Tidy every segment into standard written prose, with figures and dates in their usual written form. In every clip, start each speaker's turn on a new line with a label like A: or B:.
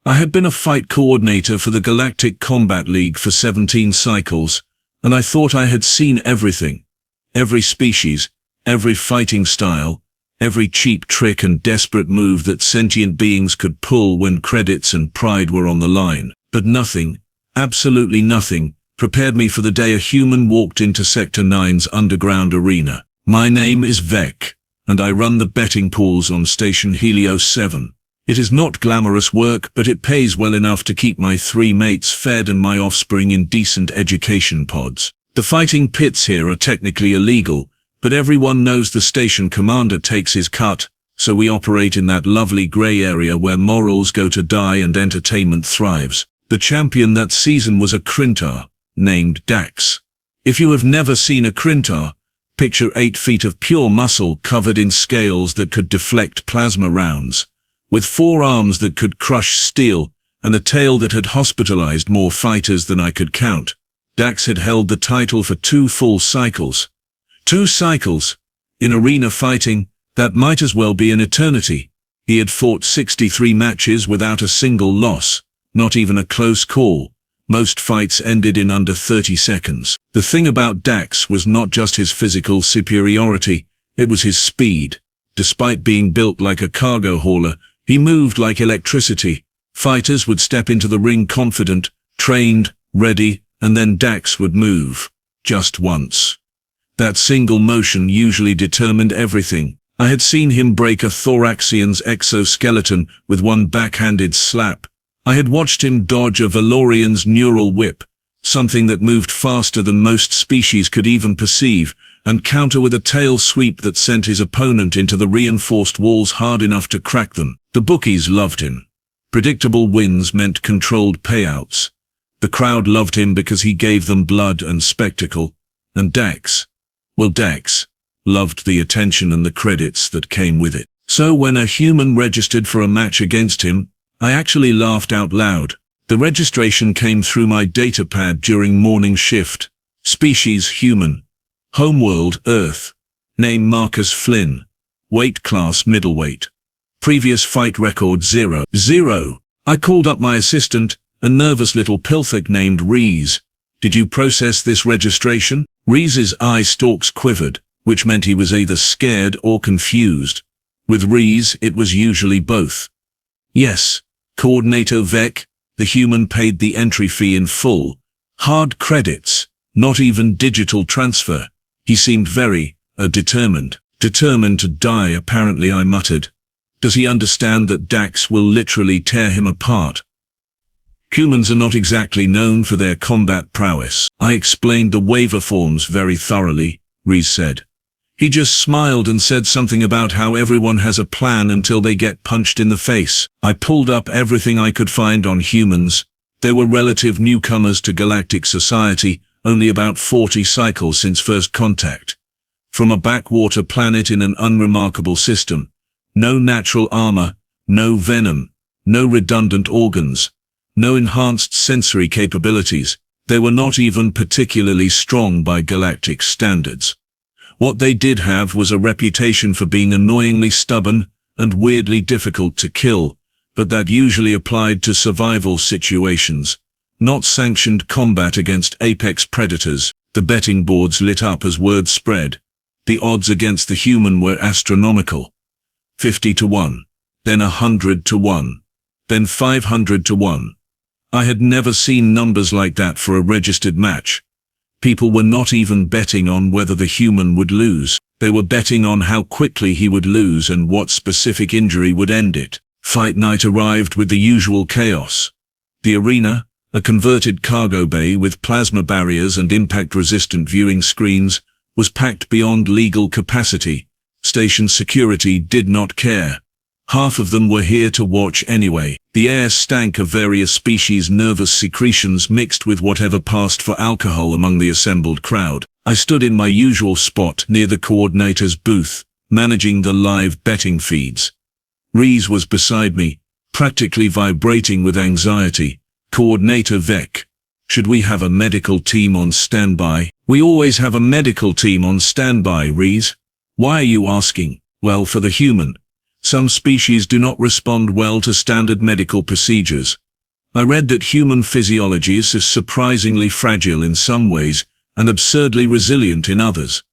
A: I had been a fight coordinator for the Galactic Combat League for 17 cycles, and I thought I had seen everything. Every species, every fighting style, every cheap trick and desperate move that sentient beings could pull when credits and pride were on the line. But nothing, absolutely nothing, prepared me for the day a human walked into Sector 9's underground arena. My name is Vekk, and I run the betting pools on Station Helios 7. It is not glamorous work, but it pays well enough to keep my 3 mates fed and my offspring in decent education pods. The fighting pits here are technically illegal, but everyone knows the station commander takes his cut, so we operate in that lovely grey area where morals go to die and entertainment thrives. The champion that season was a Kryntar, named Dax. If you have never seen a Kryntar, picture 8 feet of pure muscle covered in scales that could deflect plasma rounds, with 4 arms that could crush steel, and a tail that had hospitalized more fighters than I could count. Dax had held the title for 2 full cycles. 2 cycles? In arena fighting, that might as well be an eternity. He had fought 63 matches without a single loss, not even a close call. Most fights ended in under 30 seconds. The thing about Dax was not just his physical superiority, it was his speed. Despite being built like a cargo hauler, he moved like electricity. Fighters would step into the ring confident, trained, ready, and then Dax would move. Just once. That single motion usually determined everything. I had seen him break a Thoraxian's exoskeleton with one backhanded slap. I had watched him dodge a Valorian's neural whip, something that moved faster than most species could even perceive, and counter with a tail sweep that sent his opponent into the reinforced walls hard enough to crack them. The bookies loved him. Predictable wins meant controlled payouts. The crowd loved him because he gave them blood and spectacle. And Dax, well, Dax loved the attention and the credits that came with it. So when a human registered for a match against him, I actually laughed out loud. The registration came through my datapad during morning shift. Species human. Homeworld Earth. Name Marcus Flynn. Weight class middleweight. Previous fight record 0. I called up my assistant, a nervous little pilthick named Reese. Did you process this registration? Reese's eye stalks quivered, which meant he was either scared or confused. With Reese, it was usually both. Yes, Coordinator Vekk, the human paid the entry fee in full. Hard credits, not even digital transfer. He seemed very, determined. Determined to die, apparently, I muttered. Does he understand that Dax will literally tear him apart? Humans are not exactly known for their combat prowess. I explained the waiver forms very thoroughly, Reese said. He just smiled and said something about how everyone has a plan until they get punched in the face. I pulled up everything I could find on humans. They were relative newcomers to galactic society, only about 40 cycles since first contact. From a backwater planet in an unremarkable system. No natural armor, no venom, no redundant organs, no enhanced sensory capabilities. They were not even particularly strong by galactic standards. What they did have was a reputation for being annoyingly stubborn and weirdly difficult to kill, but that usually applied to survival situations, not sanctioned combat against apex predators. The betting boards lit up as word spread. The odds against the human were astronomical. 50 to 1, then 100 to 1, then 500 to 1. I had never seen numbers like that for a registered match. People were not even betting on whether the human would lose. They were betting on how quickly he would lose and what specific injury would end it. Fight night arrived with the usual chaos. The arena, a converted cargo bay with plasma barriers and impact-resistant viewing screens, was packed beyond legal capacity. Station security did not care. Half of them were here to watch anyway. The air stank of various species' nervous secretions mixed with whatever passed for alcohol among the assembled crowd. I stood in my usual spot near the coordinator's booth, managing the live betting feeds. Reese was beside me, practically vibrating with anxiety. Coordinator Vekk, should we have a medical team on standby? We always have a medical team on standby, Reese. Why are you asking? Well, for the human. Some species do not respond well to standard medical procedures. I read that human physiology is surprisingly fragile in some ways and absurdly resilient in others.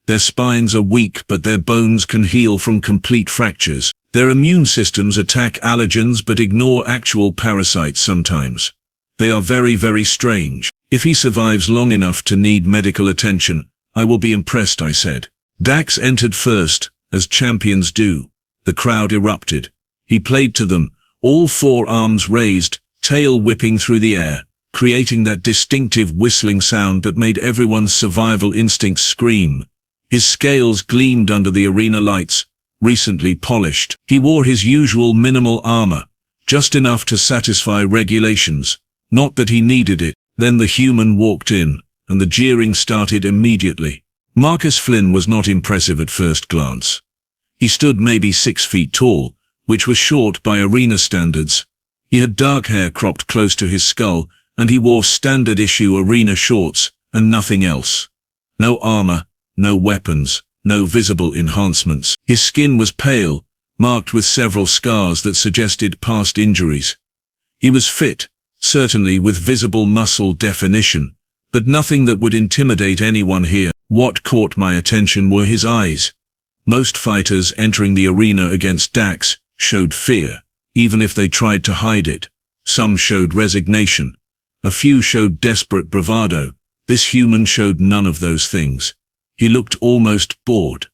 A: Their spines are weak, but their bones can heal from complete fractures. Their immune systems attack allergens but ignore actual parasites sometimes. They are very, very strange. If he survives long enough to need medical attention, I will be impressed, I said. Dax entered first, as champions do. The crowd erupted. He played to them, all four arms raised, tail whipping through the air, creating that distinctive whistling sound that made everyone's survival instincts scream. His scales gleamed under the arena lights, recently polished. He wore his usual minimal armor, just enough to satisfy regulations. Not that he needed it. Then the human walked in, and the jeering started immediately. Marcus Flynn was not impressive at first glance. He stood maybe 6 feet tall, which was short by arena standards. He had dark hair cropped close to his skull, and he wore standard-issue arena shorts, and nothing else. No armor, no weapons, no visible enhancements. His skin was pale, marked with several scars that suggested past injuries. He was fit, certainly with visible muscle definition, but nothing that would intimidate anyone here. What caught my attention were his eyes. Most fighters entering the arena against Dax showed fear, even if they tried to hide it. Some showed resignation. A few showed desperate bravado. This human showed none of those things. He looked almost bored.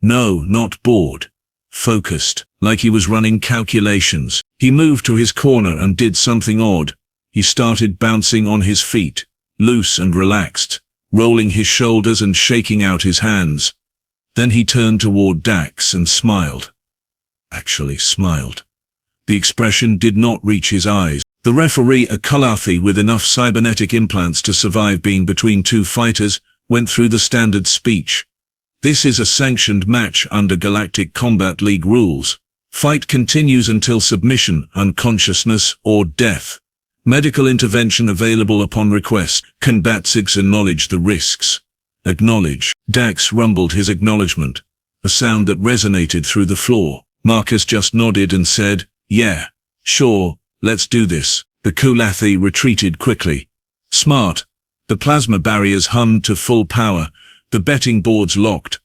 A: No, not bored. Focused, like he was running calculations. He moved to his corner and did something odd. He started bouncing on his feet, loose and relaxed, rolling his shoulders and shaking out his hands. Then he turned toward Dax and smiled. Actually smiled. The expression did not reach his eyes. The referee, a Kalathi with enough cybernetic implants to survive being between two fighters, went through the standard speech. This is a sanctioned match under Galactic Combat League rules. Fight continues until submission, unconsciousness, or death. Medical intervention available upon request. Can Dax acknowledge the risks? Acknowledge. Dax rumbled his acknowledgement, a sound that resonated through the floor. Marcus just nodded and said, "Yeah, sure, let's do this." The Kalathi retreated quickly. Smart. The plasma barriers hummed to full power, the betting boards locked.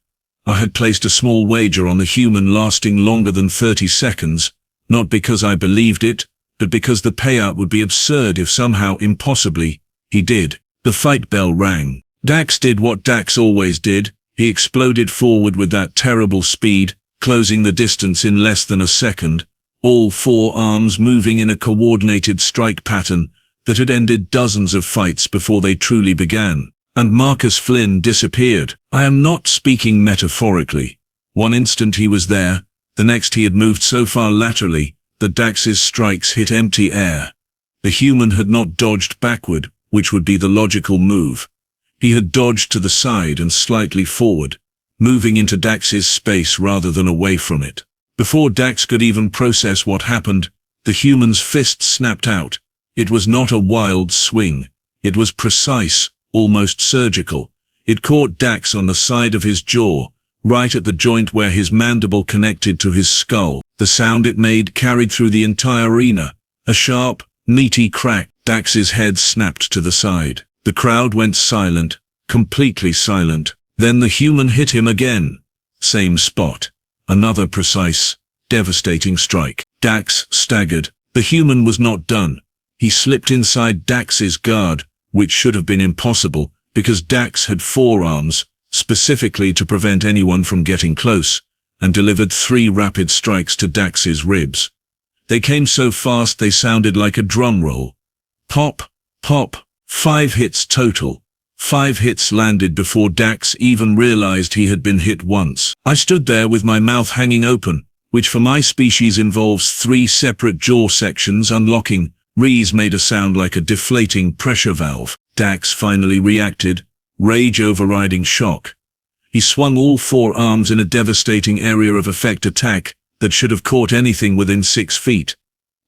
A: I had placed a small wager on the human lasting longer than 30 seconds, not because I believed it, but because the payout would be absurd if somehow impossibly, he did. The fight bell rang. Dax did what Dax always did. He exploded forward with that terrible speed, closing the distance in less than a second, all four arms moving in a coordinated strike pattern that had ended dozens of fights before they truly began. And Marcus Flynn disappeared. I am not speaking metaphorically. One instant he was there, the next he had moved so far laterally that Dax's strikes hit empty air. The human had not dodged backward, which would be the logical move. He had dodged to the side and slightly forward, moving into Dax's space rather than away from it. Before Dax could even process what happened, the human's fist snapped out. It was not a wild swing. It was precise, almost surgical. It caught Dax on the side of his jaw, right at the joint where his mandible connected to his skull. The sound it made carried through the entire arena. A sharp, meaty crack. Dax's head snapped to the side. The crowd went silent, completely silent. Then the human hit him again. Same spot. Another precise, devastating strike. Dax staggered. The human was not done. He slipped inside Dax's guard, which should have been impossible, because Dax had forearms, specifically to prevent anyone from getting close, and delivered 3 rapid strikes to Dax's ribs. They came so fast they sounded like a drum roll. Pop, pop, 5 hits total. 5 hits landed before Dax even realized he had been hit once. I stood there with my mouth hanging open, which for my species involves 3 separate jaw sections unlocking. Rees made a sound like a deflating pressure valve. Dax finally reacted, rage overriding shock. He swung all 4 arms in a devastating area of effect attack that should have caught anything within 6 feet.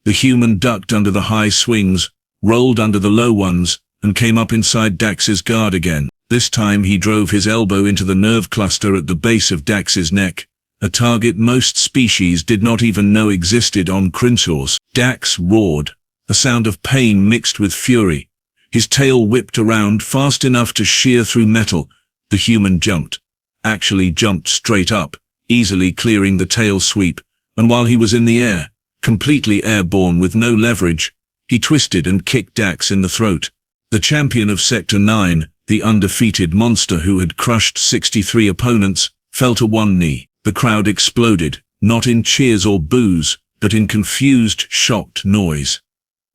A: The human ducked under the high swings, rolled under the low ones, and came up inside Dax's guard again. This time he drove his elbow into the nerve cluster at the base of Dax's neck, a target most species did not even know existed on Kryntar. Dax roared, a sound of pain mixed with fury. His tail whipped around fast enough to shear through metal. The human jumped. Actually jumped straight up, easily clearing the tail sweep, and while he was in the air, completely airborne with no leverage, he twisted and kicked Dax in the throat. The champion of Sector 9, the undefeated monster who had crushed 63 opponents, fell to one knee. The crowd exploded, not in cheers or boos, but in confused, shocked noise.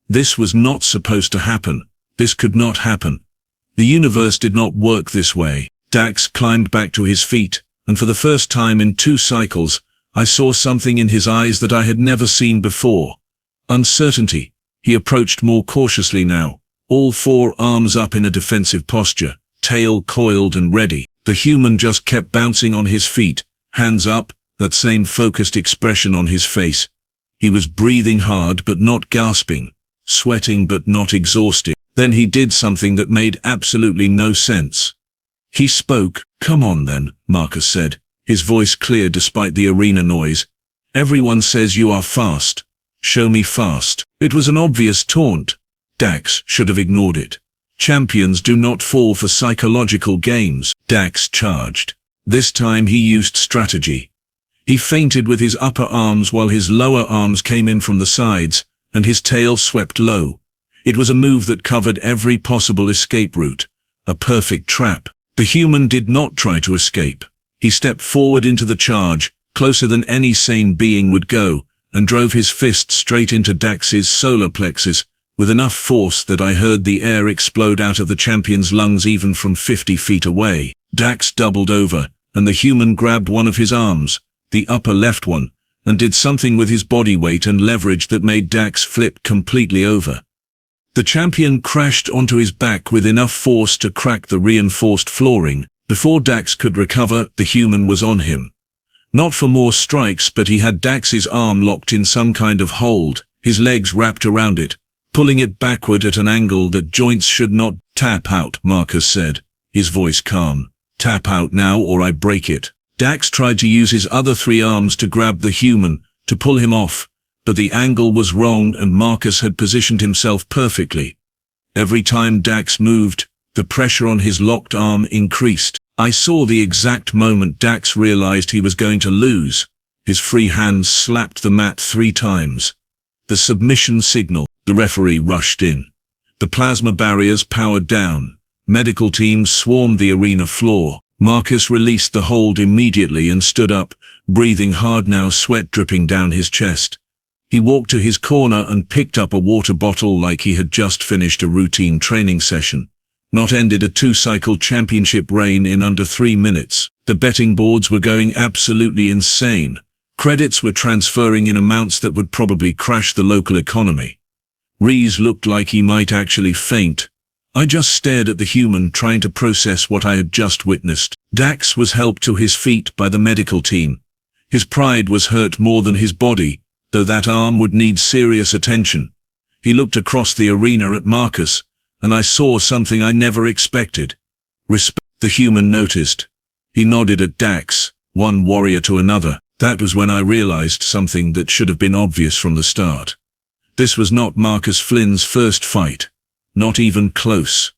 A: This was not supposed to happen. This could not happen. The universe did not work this way. Dax climbed back to his feet, and for the first time in 2 cycles, I saw something in his eyes that I had never seen before. Uncertainty. He approached more cautiously now, all 4 arms up in a defensive posture, tail coiled and ready. The human just kept bouncing on his feet, hands up, that same focused expression on his face. He was breathing hard but not gasping, sweating but not exhausted. Then he did something that made absolutely no sense. He spoke. "Come on then," Marcus said, his voice clear despite the arena noise. "Everyone says you are fast. Show me fast." It was an obvious taunt. Dax should have ignored it. Champions do not fall for psychological games. Dax charged. This time he used strategy. He feinted with his upper arms while his lower arms came in from the sides, and his tail swept low. It was a move that covered every possible escape route. A perfect trap. The human did not try to escape. He stepped forward into the charge, closer than any sane being would go, and drove his fist straight into Dax's solar plexus, with enough force that I heard the air explode out of the champion's lungs even from 50 feet away. Dax doubled over, and the human grabbed one of his arms, the upper left one, and did something with his body weight and leverage that made Dax flip completely over. The champion crashed onto his back with enough force to crack the reinforced flooring. Before Dax could recover, the human was on him. Not for more strikes, but he had Dax's arm locked in some kind of hold, his legs wrapped around it, pulling it backward at an angle that joints should not. "Tap out," Marcus said, his voice calm. "Tap out now or I break it." Dax tried to use his other 3 arms to grab the human, to pull him off, but the angle was wrong and Marcus had positioned himself perfectly. Every time Dax moved, the pressure on his locked arm increased. I saw the exact moment Dax realized he was going to lose. His free hand slapped the mat 3 times. The submission signal. The referee rushed in. The plasma barriers powered down. Medical teams swarmed the arena floor. Marcus released the hold immediately and stood up, breathing hard now, sweat dripping down his chest. He walked to his corner and picked up a water bottle like he had just finished a routine training session. Not ended a 2-cycle championship reign in under 3 minutes. The betting boards were going absolutely insane. Credits were transferring in amounts that would probably crash the local economy. Rees looked like he might actually faint. I just stared at the human, trying to process what I had just witnessed. Dax was helped to his feet by the medical team. His pride was hurt more than his body, though that arm would need serious attention. He looked across the arena at Marcus, and I saw something I never expected. Respect. The human noticed. He nodded at Dax, one warrior to another. That was when I realized something that should have been obvious from the start. This was not Marcus Flynn's first fight. Not even close.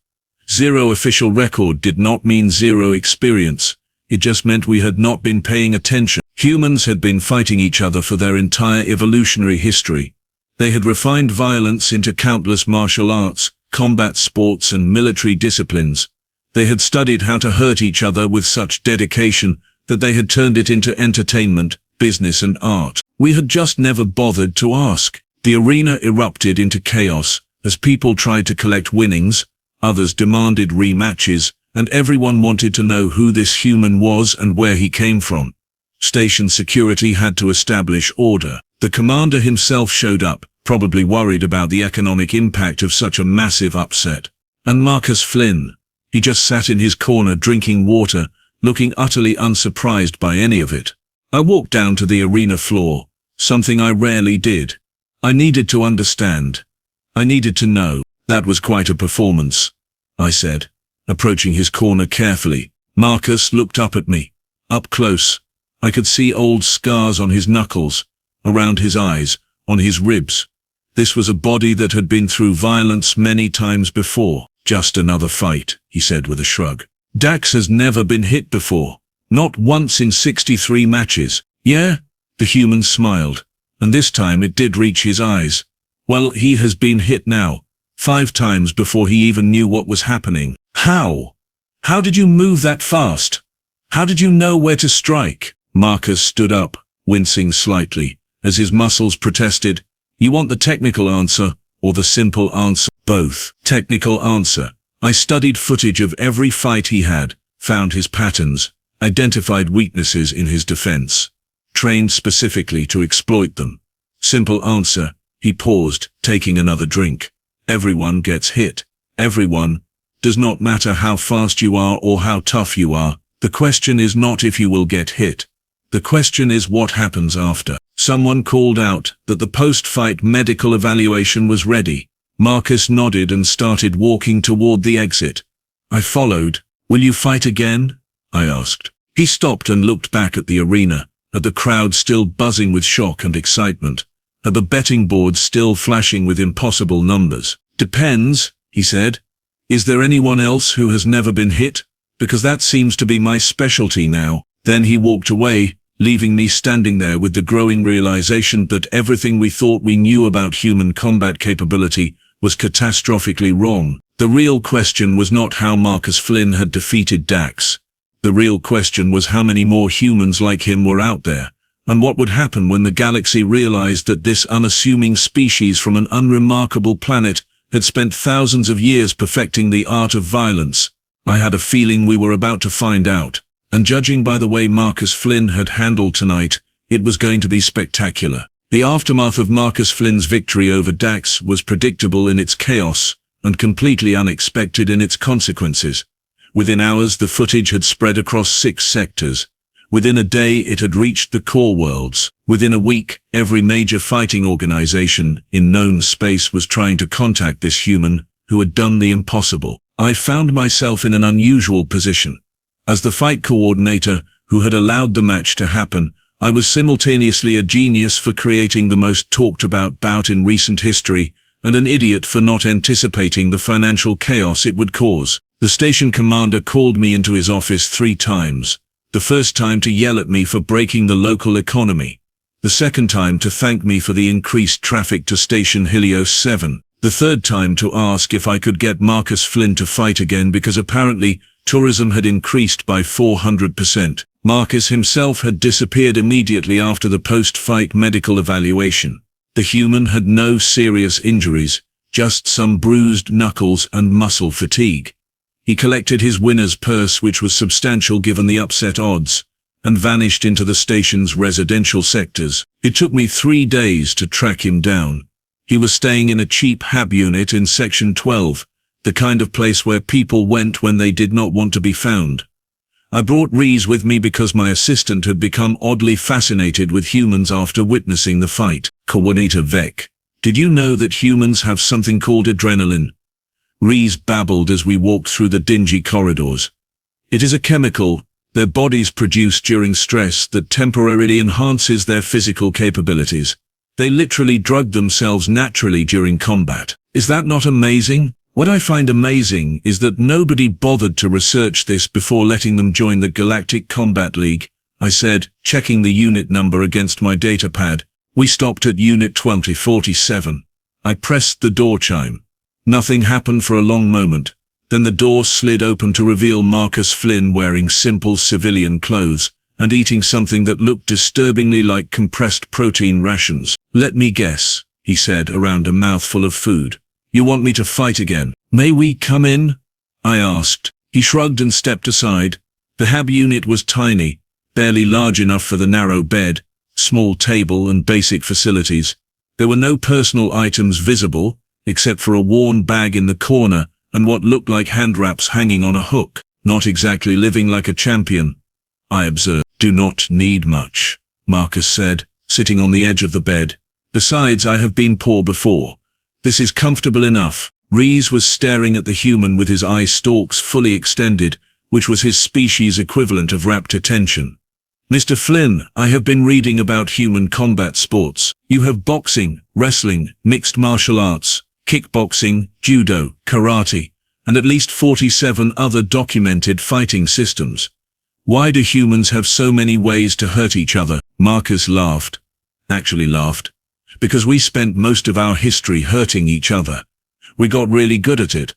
A: 0 official record did not mean 0 experience. It just meant we had not been paying attention. Humans had been fighting each other for their entire evolutionary history. They had refined violence into countless martial arts, combat sports and military disciplines. They had studied how to hurt each other with such dedication that they had turned it into entertainment, business and art. We had just never bothered to ask. The arena erupted into chaos as people tried to collect winnings, others demanded rematches, and everyone wanted to know who this human was and where he came from. Station security had to establish order. The commander himself showed up, probably worried about the economic impact of such a massive upset. And Marcus Flynn. He just sat in his corner drinking water, looking utterly unsurprised by any of it. I walked down to the arena floor, something I rarely did. I needed to understand. I needed to know. That was quite a performance, I said, approaching his corner carefully. Marcus looked up at me. Up close. I could see old scars on his knuckles, around his eyes, on his ribs. This was a body that had been through violence many times before. Just another fight, he said with a shrug. Dax has never been hit before. Not once in 63 matches. Yeah? The human smiled. And this time it did reach his eyes. Well, he has been hit now. 5 times before he even knew what was happening. How? How did you move that fast? How did you know where to strike? Marcus stood up, wincing slightly, as his muscles protested. You want the technical answer, or the simple answer? Both. Technical answer. I studied footage of every fight he had, found his patterns, identified weaknesses in his defense, trained specifically to exploit them. Simple answer. He paused, taking another drink. Everyone gets hit. Everyone. Does not matter how fast you are or how tough you are. The question is not if you will get hit. The question is what happens after. Someone called out that the post-fight medical evaluation was ready. Marcus nodded and started walking toward the exit. I followed. Will you fight again? I asked. He stopped and looked back at the arena, at the crowd still buzzing with shock and excitement, at the betting boards still flashing with impossible numbers. Depends, he said. Is there anyone else who has never been hit? Because that seems to be my specialty now. Then he walked away, leaving me standing there with the growing realization that everything we thought we knew about human combat capability was catastrophically wrong. The real question was not how Marcus Flynn had defeated Dax. The real question was how many more humans like him were out there, and what would happen when the galaxy realized that this unassuming species from an unremarkable planet had spent thousands of years perfecting the art of violence. I had a feeling we were about to find out, and judging by the way Marcus Flynn had handled tonight, it was going to be spectacular. The aftermath of Marcus Flynn's victory over Dax was predictable in its chaos, and completely unexpected in its consequences. Within hours the footage had spread across 6 sectors. Within a day it had reached the core worlds. Within a week, every major fighting organization in known space was trying to contact this human who had done the impossible. I found myself in an unusual position. As the fight coordinator who had allowed the match to happen, I was simultaneously a genius for creating the most talked about bout in recent history, and an idiot for not anticipating the financial chaos it would cause. The station commander called me into his office 3 times. The first time to yell at me for breaking the local economy. The second time to thank me for the increased traffic to Station Helios 7. The third time to ask if I could get Marcus Flynn to fight again because apparently tourism had increased by 400%. Marcus himself had disappeared immediately after the post-fight medical evaluation. The human had no serious injuries, just some bruised knuckles and muscle fatigue. He collected his winner's purse, which was substantial given the upset odds, and vanished into the station's residential sectors. It took me 3 days to track him down. He was staying in a cheap hab unit in Section 12, the kind of place where people went when they did not want to be found. I brought Reese with me because my assistant had become oddly fascinated with humans after witnessing the fight. Coordinator Vekk, did you know that humans have something called adrenaline? Reese babbled as we walked through the dingy corridors. It is a chemical their bodies produce during stress that temporarily enhances their physical capabilities. They literally drug themselves naturally during combat. Is that not amazing? What I find amazing is that nobody bothered to research this before letting them join the Galactic Combat League, I said, checking the unit number against my datapad. We stopped at Unit 2047. I pressed the door chime. Nothing happened for a long moment. Then the door slid open to reveal Marcus Flynn wearing simple civilian clothes and eating something that looked disturbingly like compressed protein rations. Let me guess, he said around a mouthful of food. You want me to fight again? May we come in? I asked. He shrugged and stepped aside. The hab unit was tiny, barely large enough for the narrow bed, small table and basic facilities. There were no personal items visible, except for a worn bag in the corner and what looked like hand wraps hanging on a hook. Not exactly living like a champion, I observed. Do not need much, Marcus said, sitting on the edge of the bed. Besides, I have been poor before. This is comfortable enough. Reese was staring at the human with his eye stalks fully extended, which was his species' equivalent of rapt attention. Mr. Flynn, I have been reading about human combat sports. You have boxing, wrestling, mixed martial arts, kickboxing, judo, karate, and at least 47 other documented fighting systems. Why do humans have so many ways to hurt each other? Marcus laughed. Actually laughed. Because we spent most of our history hurting each other. We got really good at it.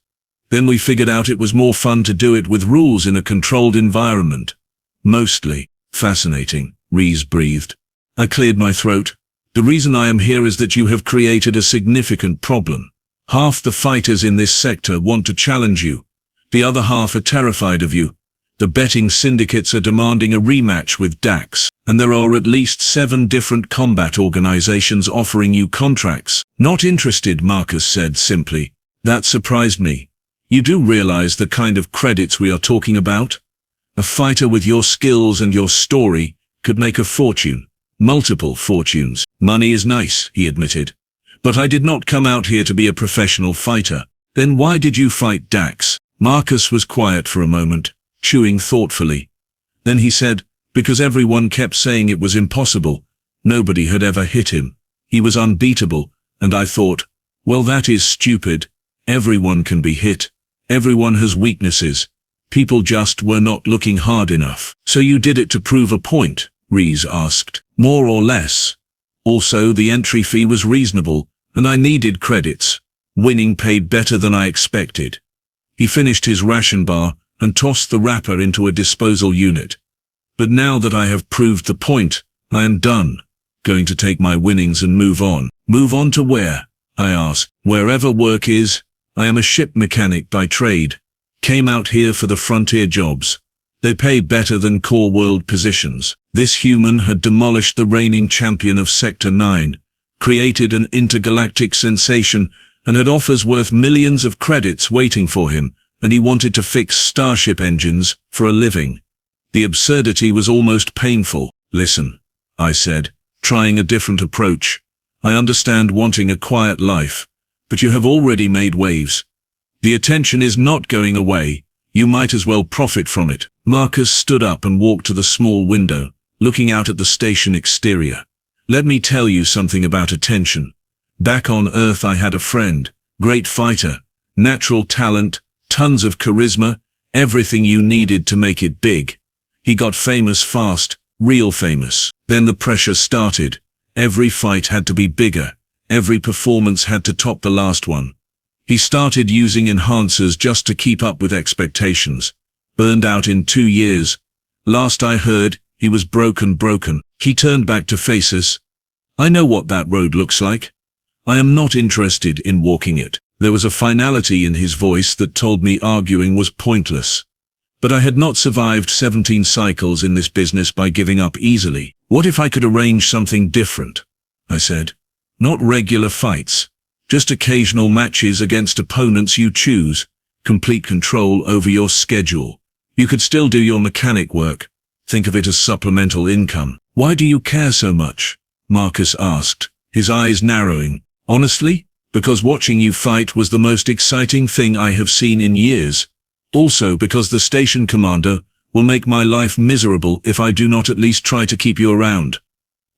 A: Then we figured out it was more fun to do it with rules in a controlled environment. Mostly. Fascinating, Reese breathed. I cleared my throat. The reason I am here is that you have created a significant problem. Half the fighters in this sector want to challenge you. The other half are terrified of you. The betting syndicates are demanding a rematch with Dax, and there are at least 7 different combat organizations offering you contracts. Not interested, Marcus said simply. That surprised me. You do realize the kind of credits we are talking about? A fighter with your skills and your story could make a fortune. Multiple fortunes. Money is nice, he admitted. But I did not come out here to be a professional fighter. Then why did you fight Dax? Marcus was quiet for a moment, chewing thoughtfully. Then he said, because everyone kept saying it was impossible. Nobody had ever hit him. He was unbeatable, and I thought, well, that is stupid. Everyone can be hit. Everyone has weaknesses. People just were not looking hard enough. So you did it to prove a point? Reese asked. More or less. Also, the entry fee was reasonable, and I needed credits. Winning paid better than I expected. He finished his ration bar and tossed the wrapper into a disposal unit. But now that I have proved the point, I am done. Going to take my winnings and move on. Move on to where? I asked. Wherever work is. I am a ship mechanic by trade. Came out here for the frontier jobs. They pay better than core world positions. This human had demolished the reigning champion of Sector 9, created an intergalactic sensation, and had offers worth millions of credits waiting for him, and he wanted to fix starship engines for a living. The absurdity was almost painful. Listen, I said, trying a different approach. I understand wanting a quiet life, but you have already made waves. The attention is not going away. You might as well profit from it. Marcus stood up and walked to the small window, looking out at the station exterior. Let me tell you something about attention. Back on Earth I had a friend, great fighter, natural talent, tons of charisma, everything you needed to make it big. He got famous fast, real famous. Then the pressure started. Every fight had to be bigger. Every performance had to top the last one. He started using enhancers just to keep up with expectations. Burned out in 2 years. Last I heard, he was broken. He turned back to face us. I know what that road looks like. I am not interested in walking it. There was a finality in his voice that told me arguing was pointless. But I had not survived 17 cycles in this business by giving up easily. What if I could arrange something different? I said. Not regular fights. Just occasional matches against opponents you choose. Complete control over your schedule. You could still do your mechanic work. Think of it as supplemental income. Why do you care so much? Marcus asked, his eyes narrowing. Honestly, because watching you fight was the most exciting thing I have seen in years. Also because the station commander will make my life miserable if I do not at least try to keep you around.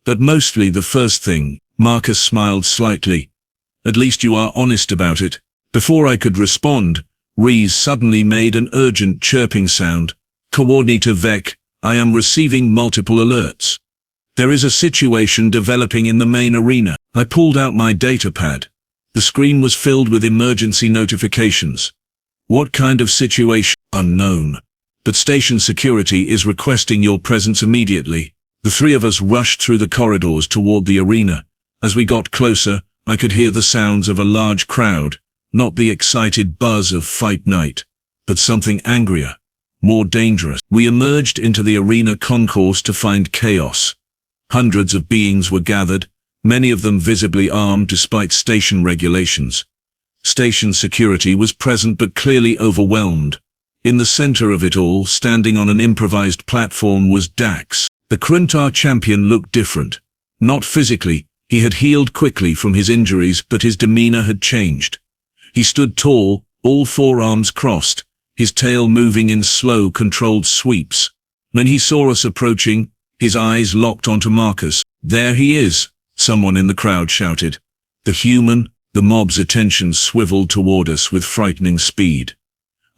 A: But mostly the first thing. Marcus smiled slightly. At least you are honest about it. Before I could respond, Reese suddenly made an urgent chirping sound. Coordinator Vekk, I am receiving multiple alerts. There is a situation developing in the main arena. I pulled out my datapad. The screen was filled with emergency notifications. What kind of situation? Unknown. But station security is requesting your presence immediately. The 3 of us rushed through the corridors toward the arena. As we got closer, I could hear the sounds of a large crowd, not the excited buzz of fight night, but something angrier, more dangerous. We emerged into the arena concourse to find chaos. Hundreds of beings were gathered, many of them visibly armed despite station regulations. Station security was present but clearly overwhelmed. In the center of it all, standing on an improvised platform, was Dax. The Kryntar champion looked different. Not physically. He had healed quickly from his injuries, but his demeanor had changed. He stood tall, all 4 arms crossed, his tail moving in slow, controlled sweeps. When he saw us approaching, His eyes locked onto Marcus. "There he is," someone in the crowd shouted. The human, the mob's attention swiveled toward us with frightening speed.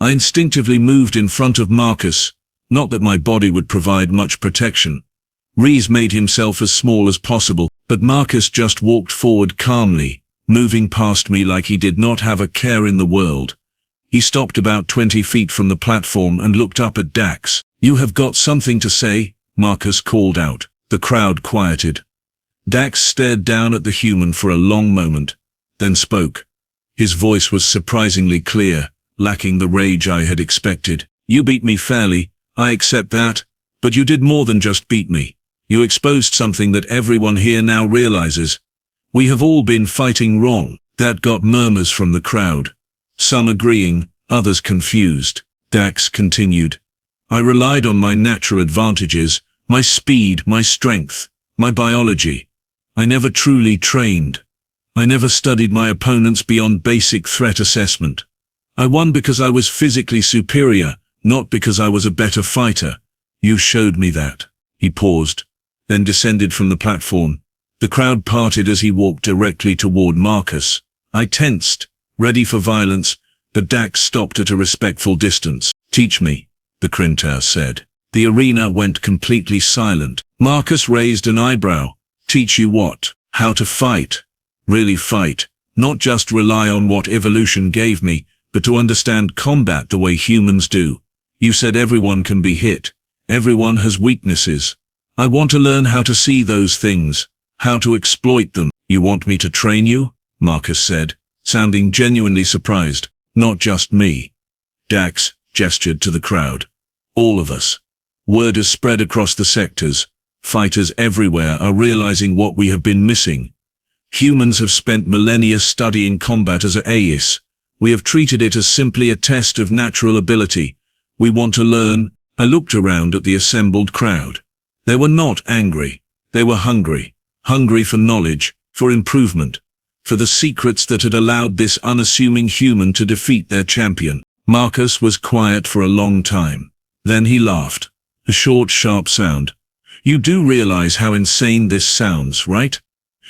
A: I instinctively moved in front of Marcus, not that my body would provide much protection. Reese made himself as small as possible, but Marcus just walked forward calmly, moving past me like he did not have a care in the world. He stopped about 20 feet from the platform and looked up at Dax. "You have got something to say?" Marcus called out. The crowd quieted. Dax stared down at the human for a long moment, then spoke. His voice was surprisingly clear, lacking the rage I had expected. "You beat me fairly, I accept that, but you did more than just beat me. You exposed something that everyone here now realizes. We have all been fighting wrong." That got murmurs from the crowd, some agreeing, others confused. Dax continued. "I relied on my natural advantages, my speed, my strength, my biology. I never truly trained. I never studied my opponents beyond basic threat assessment. I won because I was physically superior, not because I was a better fighter. You showed me that." He paused, then descended from the platform. The crowd parted as he walked directly toward Marcus. I tensed, ready for violence, but Dax stopped at a respectful distance. "Teach me," the Kryntar said. The arena went completely silent. Marcus raised an eyebrow. "Teach you what?" "How to fight. Really fight. Not just rely on what evolution gave me, but to understand combat the way humans do. You said everyone can be hit. Everyone has weaknesses. I want to learn how to see those things, how to exploit them." "You want me to train you?" Marcus said, sounding genuinely surprised. "Not just me." Dax gestured to the crowd. "All of us." Word has spread across the sectors. Fighters everywhere are realizing what we have been missing. Humans have spent millennia studying combat as a AIS. We have treated it as simply a test of natural ability. We want to learn. I looked around at the assembled crowd. They were not angry. They were hungry. Hungry for knowledge, for improvement, for the secrets that had allowed this unassuming human to defeat their champion. Marcus was quiet for a long time. Then he laughed. A short, sharp sound. "You do realize how insane this sounds, right?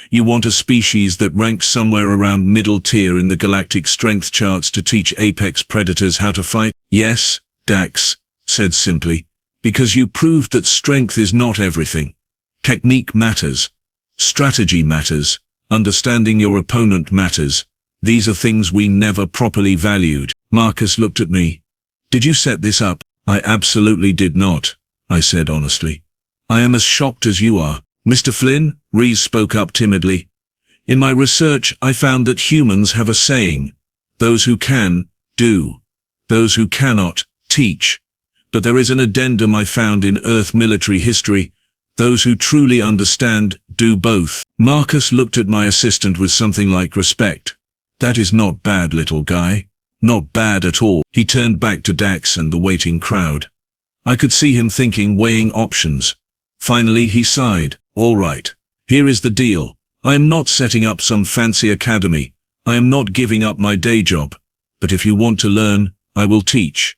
A: You want a species that ranks somewhere around middle tier in the galactic strength charts to teach apex predators how to fight?" "Yes," Dax said simply, "because you proved that strength is not everything. Technique matters. Strategy matters. Understanding your opponent matters. These are things we never properly valued." Marcus looked at me. "Did you set this up?" "I absolutely did not," I said honestly. "I am as shocked as you are." "Mr. Flynn," Reese spoke up timidly. "In my research, I found that humans have a saying. Those who can, do. Those who cannot, teach. But there is an addendum I found in Earth military history. Those who truly understand, do both." Marcus looked at my assistant with something like respect. "That is not bad, little guy. Not bad at all." He turned back to Dax and the waiting crowd. I could see him thinking, weighing options. Finally he sighed. "All right. Here is the deal. I am not setting up some fancy academy. I am not giving up my day job. But if you want to learn, I will teach.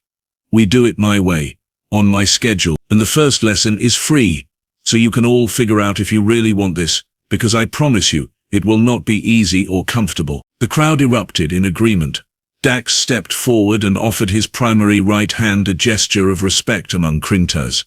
A: We do it my way, on my schedule, and the first lesson is free. So you can all figure out if you really want this, because I promise you, it will not be easy or comfortable." The crowd erupted in agreement. Dax stepped forward and offered his primary right hand, a gesture of respect among Kryntar's.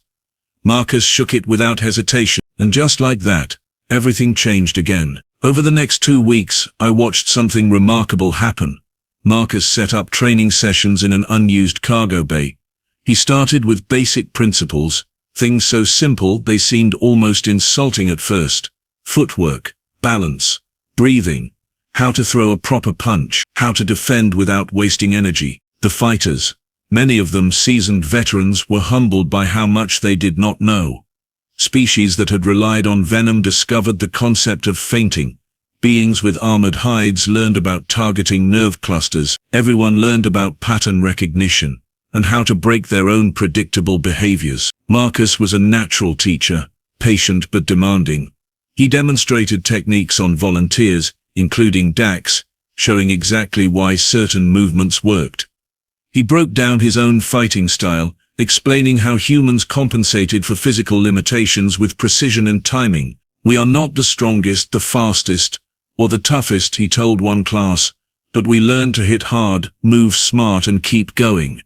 A: Marcus shook it without hesitation, and just like that, everything changed again. Over the next 2 weeks, I watched something remarkable happen. Marcus set up training sessions in an unused cargo bay. He started with basic principles, things so simple they seemed almost insulting at first. Footwork, balance, breathing, how to throw a proper punch, how to defend without wasting energy. The fighters, many of them seasoned veterans, were humbled by how much they did not know. Species that had relied on venom discovered the concept of feinting. Beings with armored hides learned about targeting nerve clusters. Everyone learned about pattern recognition and how to break their own predictable behaviors. Marcus was a natural teacher, patient but demanding. He demonstrated techniques on volunteers, including Dax, showing exactly why certain movements worked. He broke down his own fighting style, explaining how humans compensated for physical limitations with precision and timing. We are not the strongest, the fastest, or the toughest, he told one class, but we learn to hit hard, move smart and keep going.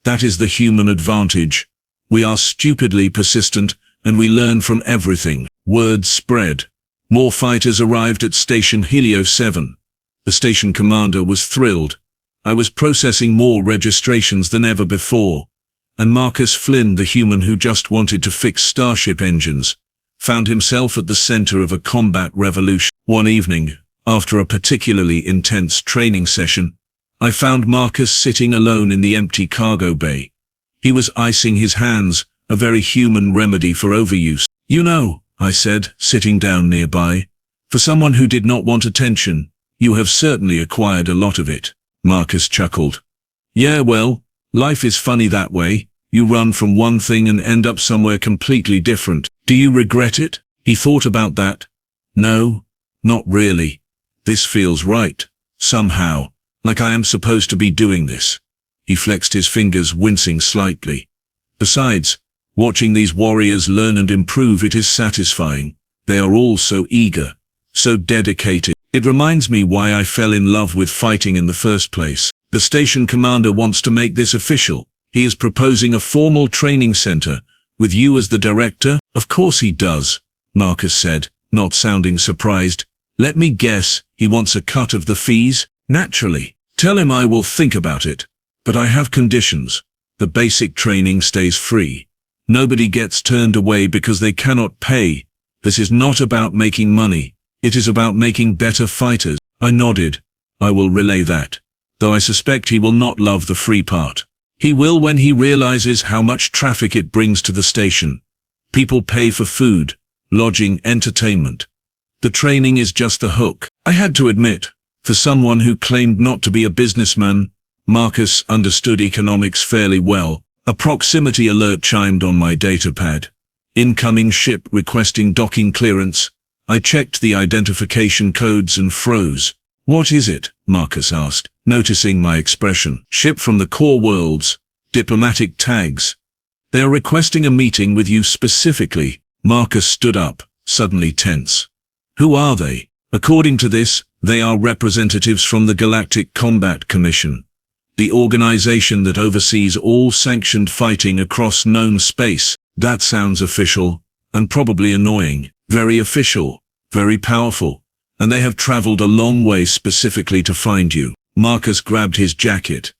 A: That is the human advantage. We are stupidly persistent, and we learn from everything. Word spread. More fighters arrived at Station Helio 7. The station commander was thrilled. I was processing more registrations than ever before. And Marcus Flynn, the human who just wanted to fix starship engines, found himself at the center of a combat revolution. One evening, after a particularly intense training session, I found Marcus sitting alone in the empty cargo bay. He was icing his hands, a very human remedy for overuse. You know, I said, sitting down nearby, for someone who did not want attention, you have certainly acquired a lot of it. Marcus chuckled. Yeah, well, life is funny that way. You run from one thing and end up somewhere completely different. Do you regret it? He thought about that. No, not really. This feels right, somehow, like I am supposed to be doing this. He flexed his fingers, wincing slightly. Besides, watching these warriors learn and improve, it is satisfying. They are all so eager, so dedicated. It reminds me why I fell in love with fighting in the first place. The station commander wants to make this official. He is proposing a formal training center, with you as the director? Of course he does, Marcus said, not sounding surprised. Let me guess, he wants a cut of the fees? Naturally. Tell him I will think about it. But I have conditions. The basic training stays free. Nobody gets turned away because they cannot pay. This is not about making money. It is about making better fighters. I nodded. I will relay that. Though I suspect he will not love the free part. He will when he realizes how much traffic it brings to the station. People pay for food, lodging, entertainment. The training is just the hook. I had to admit, for someone who claimed not to be a businessman, Marcus understood economics fairly well. A proximity alert chimed on my datapad. Incoming ship requesting docking clearance. I checked the identification codes and froze. What is it? Marcus asked, noticing my expression. Ship from the core worlds. Diplomatic tags. They are requesting a meeting with you specifically. Marcus stood up, suddenly tense. Who are they? According to this, they are representatives from the Galactic Combat Commission, the organization that oversees all sanctioned fighting across known space. That sounds official, and probably annoying. Very official, very powerful, and they have traveled a long way specifically to find you. Marcus grabbed his jacket.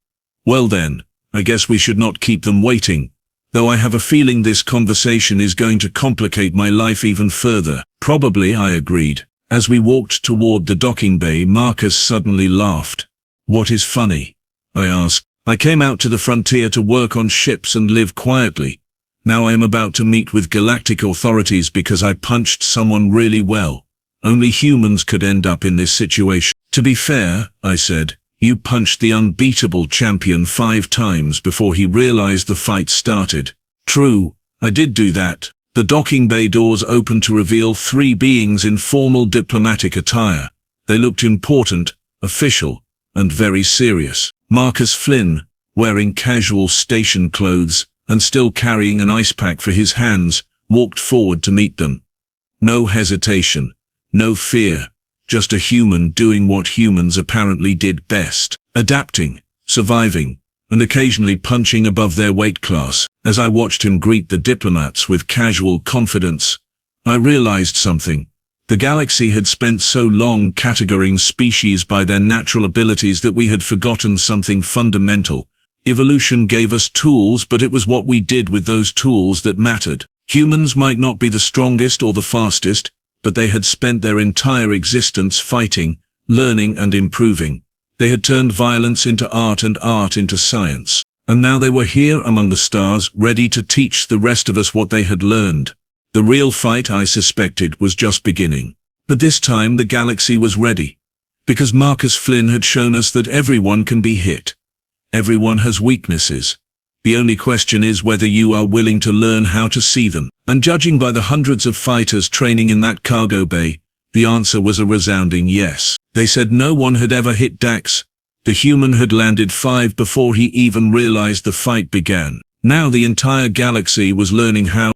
A: Well then, I guess we should not keep them waiting, though I have a feeling this conversation is going to complicate my life even further. Probably, I agreed. As we walked toward the docking bay, Marcus suddenly laughed. What is funny? I asked. I came out to the frontier to work on ships and live quietly. Now I am about to meet with galactic authorities because I punched someone really well. Only humans could end up in this situation. To be fair, I said, you punched the unbeatable champion 5 times before he realized the fight started. True, I did do that. The docking bay doors opened to reveal 3 beings in formal diplomatic attire. They looked important, official, and very serious. Marcus Flynn, wearing casual station clothes and still carrying an ice pack for his hands, walked forward to meet them. No hesitation, no fear, just a human doing what humans apparently did best, adapting, surviving, and occasionally punching above their weight class. As I watched him greet the diplomats with casual confidence, I realized something. The galaxy had spent so long categorizing species by their natural abilities that we had forgotten something fundamental. Evolution gave us tools, but it was what we did with those tools that mattered. Humans might not be the strongest or the fastest, but they had spent their entire existence fighting, learning and improving. They had turned violence into art and art into science. And now they were here among the stars, ready to teach the rest of us what they had learned. The real fight, I suspected, was just beginning. But this time the galaxy was ready. Because Marcus Flynn had shown us that everyone can be hit. Everyone has weaknesses. The only question is whether you are willing to learn how to see them. And judging by the hundreds of fighters training in that cargo bay, the answer was a resounding yes. They said no one had ever hit Dax. The human had landed 5 before he even realized the fight began. Now the entire galaxy was learning how